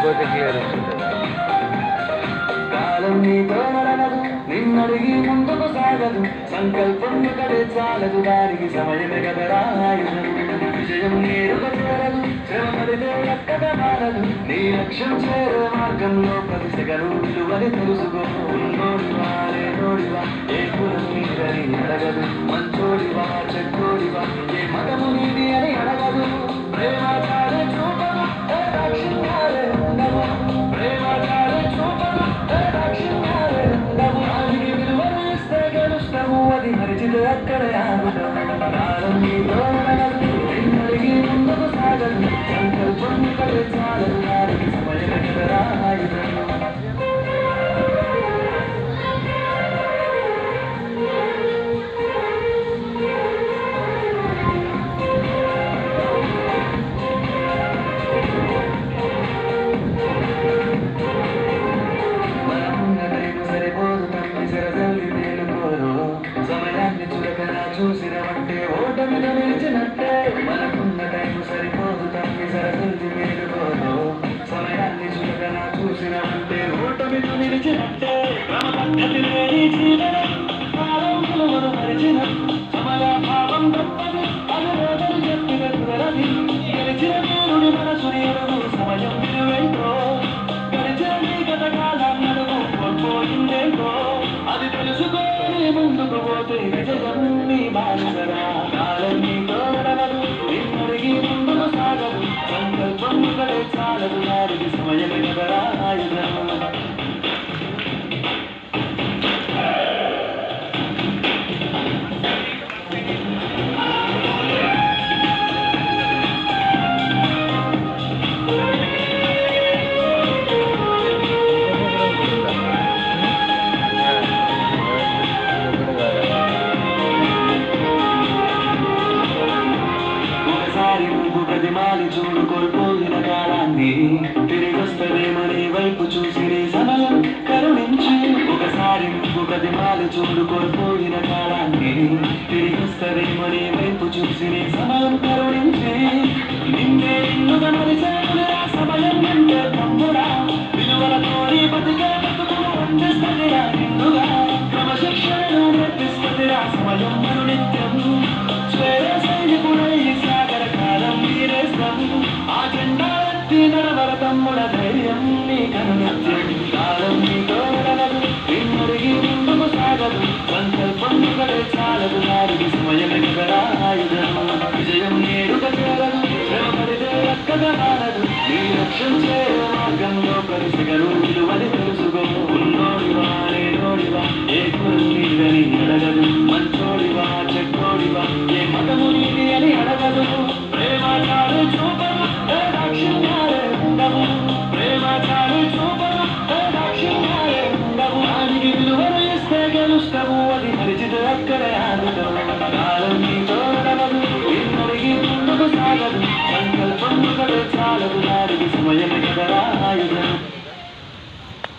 పోతే క్లియర్ వస్తుంది. కాలం నీతో నడవదు, నిన్నడిగి ముందుకు సాగదు, సంకల్పం ఒకటే చాలదు, దానికి సమయమే కదరా ఆయుధం. విజయం నేరుగా చేరదు, శ్రమ పడితే ఎక్కగా మారదు, నీ లక్ష్యం చేరే మార్గంలో ప్రతి సెగను విలువని తెలుసుకో. ఉన్నోడివా లేనోడివా ఏ కులం నీదని అడగదు, మంచోడివా చెడ్డోడివా ఏ మతము నీది అని అడగదు. ప్రేమ చాలే చూపదు, దాక్షిణ్యాలే ఉండవు, ప్రేమ చాలే చూపదు, దాక్షిణ్యాలే ఉండవు. దానికి విలువను ఇస్తే గెలుస్తాము, అది మరిచితే అక్కడే ఆగుతాం. కాలం నీతో నడవదు, నిన్నడిగి ముందుకు సాగదు, సంకల్పం ఒకటే చాలదు, దానికి సమయమే కదరా ఆయుధం. చూసినవంటే ఓటమిగా నిలిచినట్టే, మనకున్న టైం సరిపోదు తమ్మి సరసల్ది మేలుకోదు. సమయాన్ని చులకన చూసినవంటే ఓటమిగా నిలిచినట్టే, క్రమ పద్ధతి లేని జీవనం కాలం విలువను మరిచిన సమయాభావం తప్పదు, అది లేదని చెప్పిన కుదరది. గెలిచిన వీరుడి మనసుని ఎరుగు సమయం విలువైతో, గడిచిన నీ గత కాలాన్నడుగు కోల్పోయిందేంటో అది తెలుసుకొని ముందుకు పోతే విజయం నీ బానిసరా. కాలం నీతో నడవదు, నిన్నడిగి ముందుకు సాగదు, సంకల్పం ఒకటే చాలదు, దానికి సమయమే కదరా ఆయుధం. ప్రతిమాలి చూడు కోల్పోయిన కాలాన్ని, తిరిగొస్తదేమని వైపు చూసి నీ సమయం కరుణించి. ఒకసారి నువ్వు ప్రతిమాలి చూడు కోల్పోయిన కాలాన్ని, తిరిగొస్తదేమని వైపు చూసి నీ సమయం కరుణించి. నిన్నే నిన్నుగా మరిచేతులే ఆ సమయం అంటే తమ్ముడా, విలువలతో నీ బతికే బతుకును అందిస్తదిరా నిన్నుగా, క్రమశిక్షణను నేర్పిస్తదిరా సమయం మరు నిత్యం. స్వేర సైనికుడై సాగర కాలం వీరేస్తాం, ఆ జెండా ఎత్తి నడవర తమ్ముడ ధైర్యం నీ కనునిత్యం. కాలం నీతో నడవదు, నిన్నడిగి ముందుకు సాగదు, సంకల్పం ఒకటే చాలదు, దానికి సమయమే కదరా ఆయుధం. విజయం నేరుగా చేరదు, శ్రమ పడితే ఎక్కగా మారదు, నీ లక్ష్యం చేరే మార్గంలో ప్రతి సెగను విలువని తెలుసుకో. ఉన్నోడివా లేనోడివా ఏ కులం నీదని అడగదు, మంచోడివా చెడ్డోడివా ఏ మతము నీది అని అడగదు. ప్రేమ చాలు చూపదు, దాక్షిణ్యాలే ఉండవు, ప్రేమ చాలు చూపదు, దాక్షిణ్యాలే ఉండవు. దానికి విలువను ఇస్తే గెలుస్తాము, అది మరిచితే అక్కడే ఆగుతాం. కాలం నీతో నడవదు, నిన్నడిగి ముందుకు సాగదు, సంకల్పం ఒకటే చాలదు, దానికి సమయమే కదరా ఆయుధం.